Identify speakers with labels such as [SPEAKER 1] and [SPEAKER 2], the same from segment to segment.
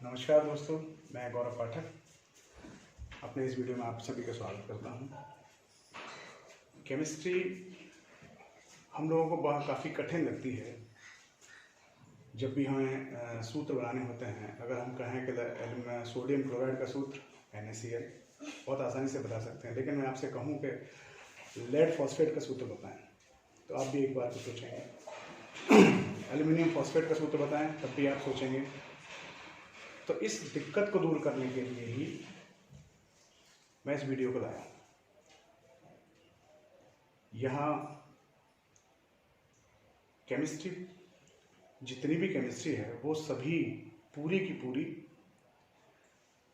[SPEAKER 1] नमस्कार दोस्तों, मैं गौरव पाठक अपने इस वीडियो में आप सभी का स्वागत करता हूं। केमिस्ट्री हम लोगों को काफ़ी कठिन लगती है। जब भी हमें सूत्र बनाने होते हैं, अगर हम कहें कि सोडियम क्लोराइड का सूत्र NaCl बहुत आसानी से बता सकते हैं, लेकिन मैं आपसे कहूं कि लेड फॉस्फेट का सूत्र बताएं तो आप भी एक बार तो सोचेंगे। एल्युमिनियम फॉस्फेट का सूत्र बताएं तब भी आप सोचेंगे। तो इस दिक्कत को दूर करने के लिए ही मैं इस वीडियो को लाया। यहाँ केमिस्ट्री, जितनी भी केमिस्ट्री है वो सभी पूरी की पूरी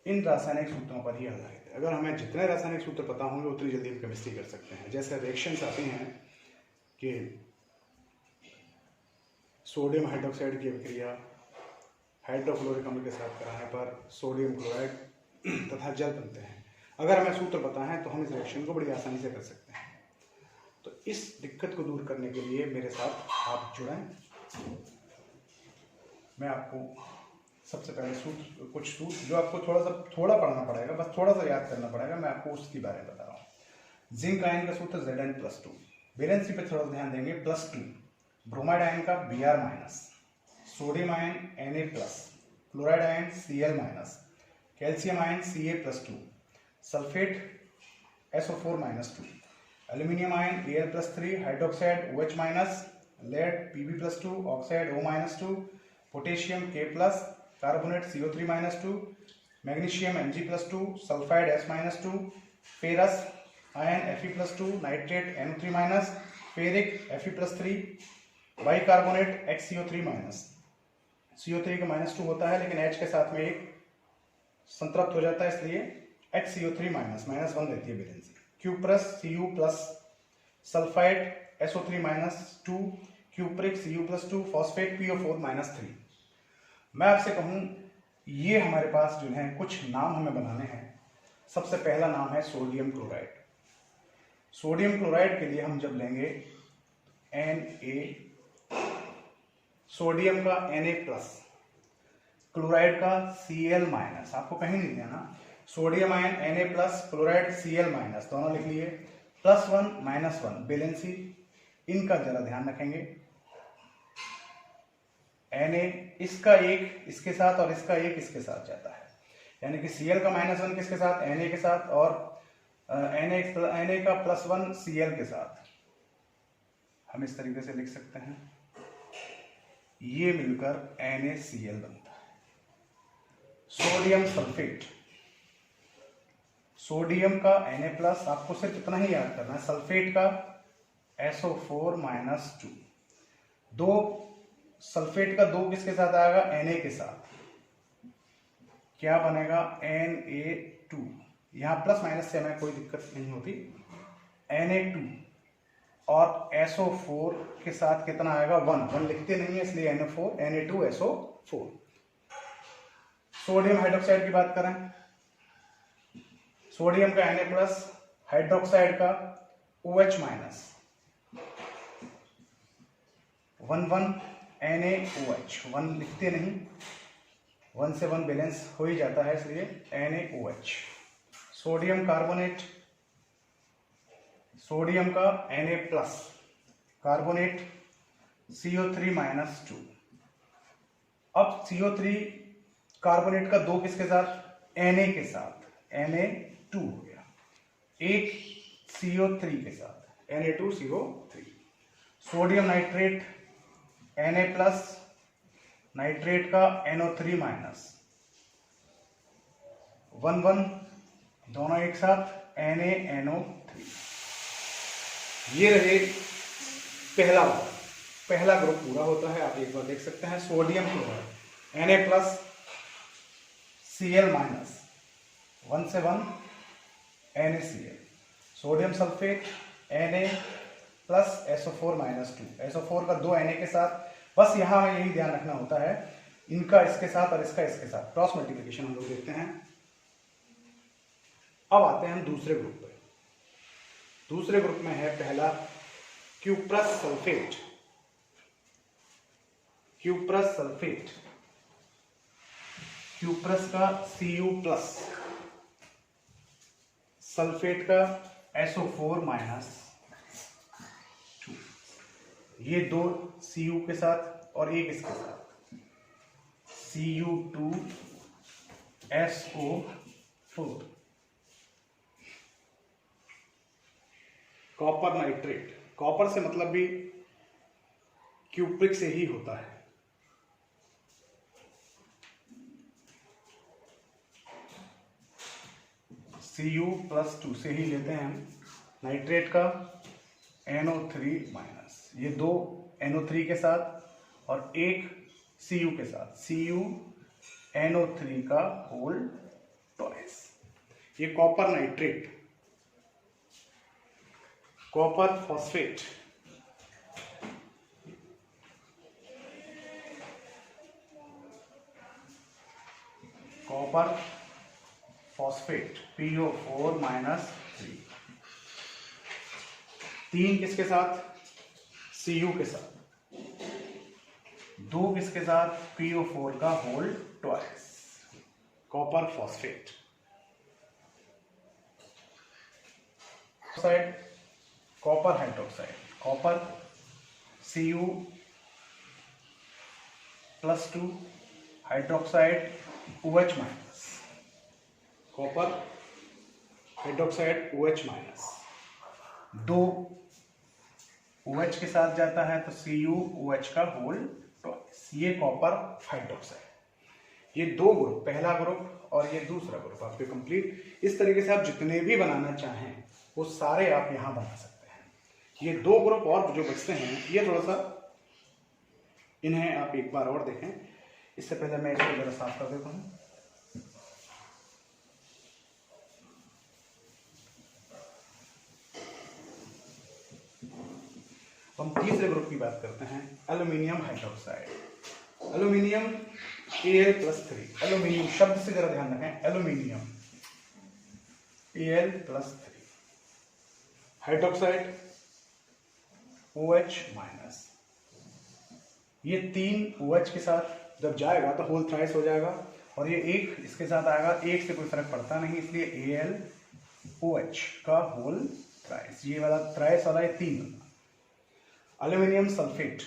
[SPEAKER 1] इन रासायनिक सूत्रों पर ही आधारित है। अगर हमें जितने रासायनिक सूत्र पता होंगे उतनी जल्दी हम केमिस्ट्री कर सकते हैं। जैसे रिएक्शंस आती हैं कि सोडियम हाइड्रोक्साइड की अभिक्रिया हाइड्रोक्लोरिक अम्ल के साथ कराने पर सोडियम क्लोराइड तथा जल बनते हैं। अगर हमें सूत्र पता है तो हम इस रिएक्शन को बड़ी आसानी से कर सकते हैं। तो इस दिक्कत को दूर करने के लिए मेरे साथ आप जुड़ें। मैं आपको सबसे पहले कुछ सूत्र जो आपको थोड़ा पढ़ना पड़ेगा, बस थोड़ा सा याद करना पड़ेगा, मैं आपको उसके बारे में बता रहा हूँ। जिंक आयन का सूत्र Zn+2, वैलेंसी पे थोड़ा ध्यान देंगे, +2। ब्रोमाइड आयन का Br-, sodium ion Na+, chloride ion Cl-, calcium ion Ca+2, sulphate SO4-2, aluminium ion Al+3, hydroxide OH-, lead Pb+2, oxide O-2, potassium K+, carbonate CO3-2, magnesium Mg+2, sulphide S-2, ferrous ion Fe+2, nitrate NO3-, ferric Fe+3, bicarbonate HCO3-, CO3 का -2 होता है लेकिन H के साथ में एक संतृप्त हो जाता है, इसलिए HCO3-, -1 रहती है valency. Cuprous Cu+, sulphide SO3-2, cupric Cu+2, phosphate PO4-3। मैं आपसे कहूं, ये हमारे पास जो है कुछ नाम हमें बनाने हैं। सबसे पहला नाम है सोडियम क्लोराइड। सोडियम क्लोराइड के लिए हम जब लेंगे Na, सोडियम का Na+, क्लोराइड का Cl-, आपको कहीं नहीं देना। Sodium ion Na+, chloride Cl-, दोनों लिख लिए। +1 -1 वैलेंसी, इनका जरा ध्यान रखेंगे। Na इसका एक इसके साथ और इसका एक इसके साथ जाता है, यानी कि Cl का -1 किसके साथ? Na के साथ, और Na का +1 Cl के साथ। हम इस तरीके से लिख सकते हैं, ये मिलकर NaCl बनता है। सोडियम सल्फेट, सोडियम का Na+, आपको सिर्फ इतना ही याद करना है, सल्फेट का SO4-2। दो सल्फेट का 2 किसके साथ आएगा? Na के साथ। क्या बनेगा? Na2। यहां प्लस माइनस से हमें कोई दिक्कत नहीं होती। Na2 और SO4 के साथ कितना आएगा? 1 लिखते नहीं है इसलिए Na2SO4। सोडियम हाइड्रोक्साइड की बात करें, सोडियम का Na+, हाइड्रोक्साइड का OH-, 1 NaOH, 1 लिखते नहीं, 1 से 1 बैलेंस हो ही जाता है, इसलिए NaOH। सोडियम कार्बोनेट, सोडियम का Na+, कार्बोनेट CO3-2। अब CO3 कार्बोनेट का 2 किसके साथ? Na के साथ, Na2 हो गया। एक CO3 के साथ, Na2CO3। Sodium nitrate Na+, nitrate का NO3-, 1 दोनों एक साथ, NaNO3। ये रहे पहला ग्रुप पूरा होता है। आप एक बार देख सकते हैं, सोडियम क्लोराइड Na+, Cl-, 1 से 1 NaCl। Sodium sulphate Na+ SO4-2, SO4 का 2 Na के साथ। बस यहां हमें यही ध्यान रखना होता है, इनका इसके साथ और इसका इसके साथ क्रॉस मल्टीप्लिकेशन हम लोग देखते हैं। अब आते हैं हम दूसरे ग्रुप पे। दूसरे ग्रुप में है पहला cuprous sulphate. Cuprous sulphate cuprous का Cu+, सल्फेट का SO4-, ये दो Cu के साथ और एक इसके साथ Cu2SO4, कॉपर नाइट्रेट। कॉपर से मतलब भी क्यूप्रिक से ही होता है। Cu+2 से ही लेते हैं हम नाइट्रेट का NO3-, ये दो NO3 के साथ और एक Cu के साथ CuNO3 का होल ट्वाइस। ये copper nitrate, copper phosphate, copper phosphate PO4-3, 3 किसके साथ? Cu के साथ, 2 किसके साथ? PO4 का whole twice, copper phosphate. Oxide, copper hydroxide, copper Cu+2 hydroxide OH-, copper hydroxide OH-, 2 OH के साथ जाता है तो CuOH का होल ट्वाइस, ये कॉपर हाइड्रोक्साइड। ये दो ग्रुप, पहला ग्रुप और ये दूसरा ग्रुप आपके कंप्लीट। इस तरीके से आप जितने भी बनाना चाहें वो सारे आप यहां बना सकते हैं। ये दो ग्रुप और जो बचते हैं ये थोड़ा सा, इन्हें आप एक बार और देखें। इससे पहले मैं इसको जरा साफ कर देता हूँ। हम तीसरे ग्रुप की बात करते हैं, aluminium hydroxide. Aluminium Al+3, aluminium शब्द से जरा ध्यान रखें, एल्यूमिनियम Al+3, हाइड्रोक्साइड OH-। ये 3 OH के साथ जब जाएगा तो होल थ्राइस हो जाएगा, और ये एक इसके साथ आएगा, एक से कोई फर्क पड़ता नहीं, इसलिए AlOH का होल थ्राइस, ये वाला थ्राइस वाला ये 3 बना। एल्यूमिनियम सल्फेट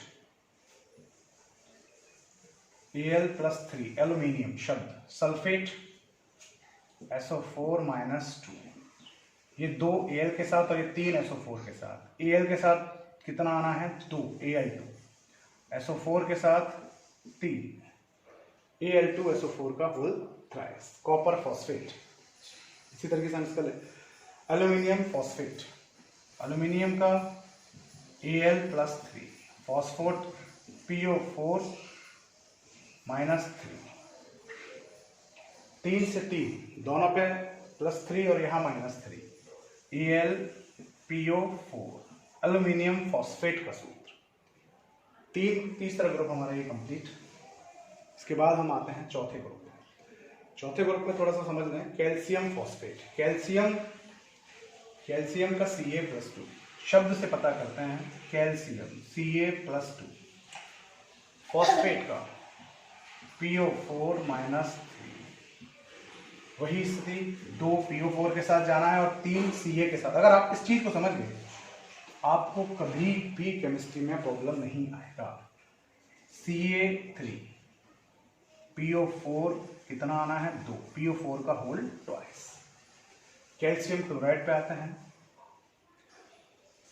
[SPEAKER 1] Al+3, एल्यूमिनियम शब्द, सल्फेट SO4-2, ये 2 Al के साथ और ये 3 SO4 के साथ। Al के साथ कितना आना है? 2 Al2, SO4 के साथ 3 Al2SO4 का होल थ्राइस, कॉपर फॉस्फेट। इसी तरीके से हम इसका एल्यूमिनियम फॉस्फेट, एल्यूमिनियम का Al+3, फॉस्फोट PO4-3, 3 से 3 दोनों पे +3 और यहाँ -3, AlPO4, एल्यूमिनियम फॉस्फेट का सूत्र। तीसरा ग्रुप हमारा ये कंप्लीट। इसके बाद हम आते हैं चौथे ग्रुप में। चौथे ग्रुप में थोड़ा सा समझ लें, कैल्शियम फॉस्फेट। कैल्शियम का Ca+2, शब्द से पता करते हैं, कैल्शियम Ca+2, फॉस्फेट का PO4-3, वही स्थिति, 2 PO4 के साथ जाना है और 3 Ca के साथ। अगर आप इस चीज को समझ गए, आपको कभी भी केमिस्ट्री में प्रॉब्लम नहीं आएगा। Ca3, PO4 कितना आना है? 2, PO4 का होल ट्वाइस। कैल्शियम क्लोराइड पे आते हैं।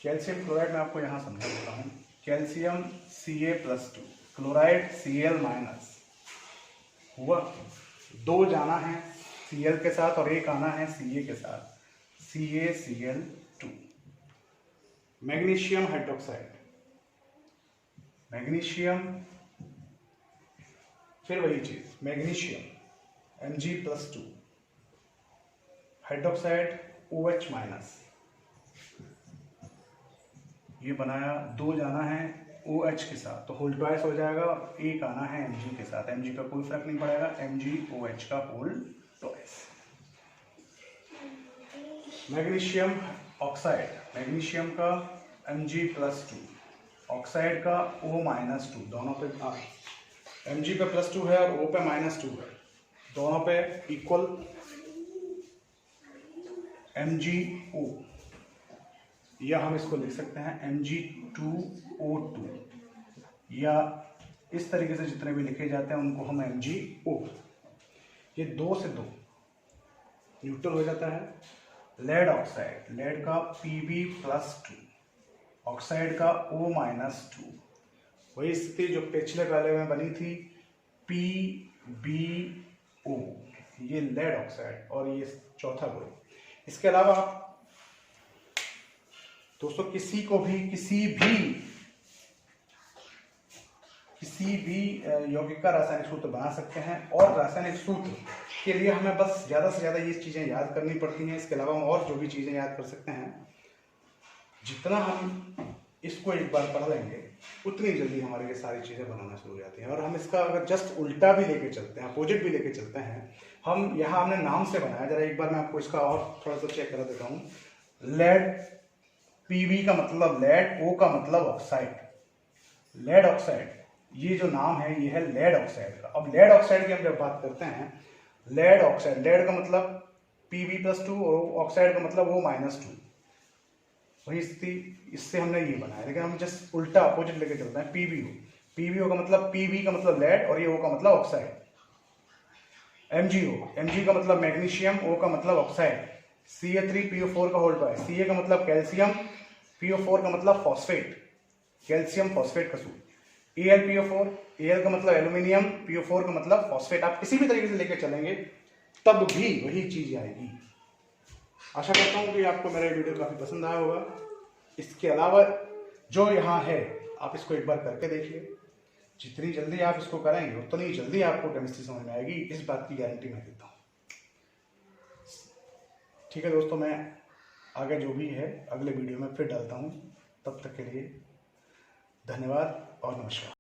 [SPEAKER 1] कैल्शियम क्लोराइड में आपको यहां समझा देता हूं, कैल्शियम Ca+2, क्लोराइड Cl- हुआ, 2 जाना है Cl के साथ और 1 आना है Ca के साथ, CaCl2। मैग्नीशियम हाइड्रोक्साइड, मैग्नीशियम, फिर वही चीज, मैग्नीशियम Mg+2, हाइड्रोक्साइड OH-, ये बनाया, 2 जाना है OH के साथ तो होल ट्वाइस हो जाएगा, 1 आना है Mg के साथ, Mg का कोई फर्क नहीं पड़ेगा, MgOH का whole twice. Magnesium oxide, magnesium का Mg+2, ऑक्साइड का O-2, दोनों पे Mg पे +2 है और O पे -2 है, दोनों पे इक्वल MgO, या हम इसको लिख सकते हैं Mg2O2, या इस तरीके से जितने भी लिखे जाते हैं उनको हम MgO। ये 2 से 2 न्यूट्रल हो जाता है। लेड ऑक्साइड, लेड का Pb+2, ऑक्साइड का O-2, वही स्थिति जो पिछले वाले में बनी थी PbO, ये लेड ऑक्साइड और ये चौथा ग्रुप। इसके अलावा आप दोस्तों किसी भी यौगिक का रासायनिक सूत्र बना सकते हैं, और रासायनिक सूत्र के लिए हमें बस ज़्यादा से ज़्यादा ये चीज़ें याद करनी पड़ती हैं। इसके अलावा हम और जो भी चीज़ें याद कर सकते हैं, जितना हम इसको एक बार पढ़ लेंगे उतनी जल्दी हमारे ये सारी चीज़ें बनाना शुरू हो जाती हैं। और हम इसका अगर जस्ट उल्टा भी लेके चलते हैं, अपोजिट भी लेके चलते हैं, हम यहाँ हमने नाम से बनाया, जरा एक बार मैं आपको इसका और थोड़ा सा चेक करा देता हूँ। लेड, Pb का मतलब लेड, O का मतलब ऑक्साइड, लेड ऑक्साइड, ये जो नाम है ये है लेड ऑक्साइड का। अब लेड ऑक्साइड की हम जब बात करते हैं, लेड ऑक्साइड, लेड का मतलब Pb+2 और ऑक्साइड का मतलब O-2, वही स्थिति इससे हमने ये बनाया। लेकिन हम जस्ट उल्टा अपोजिट लेके चलते हैं। PbO का मतलब Pb का मतलब लेड और ये O का मतलब ऑक्साइड। MgO, Mg का मतलब मैग्नीशियम, O का मतलब ऑक्साइड। Ca3PO4 का होल पाई, Ca का मतलब कैल्शियम, PO4 का मतलब फॉस्फेट, कैल्शियम फॉस्फेट का सूत्र। AlPO4, Al का मतलब एल्यूमिनियम, PO4 का मतलब फॉस्फेट। आप किसी भी तरीके से लेके चलेंगे तब भी वही चीज आएगी। आशा करता हूँ कि आपको मेरा वीडियो काफी पसंद आया होगा। इसके अलावा जो यहाँ है आप इसको एक बार करके देखिए। जितनी जल्दी आप इसको करेंगे उतनी जल्दी आपको केमिस्ट्री समझ में आएगी, इस बात की गारंटी मैं देता हूँ। ठीक है दोस्तों, मैं आगे जो भी है अगले वीडियो में फिर डालता हूँ। तब तक के लिए धन्यवाद और नमस्कार।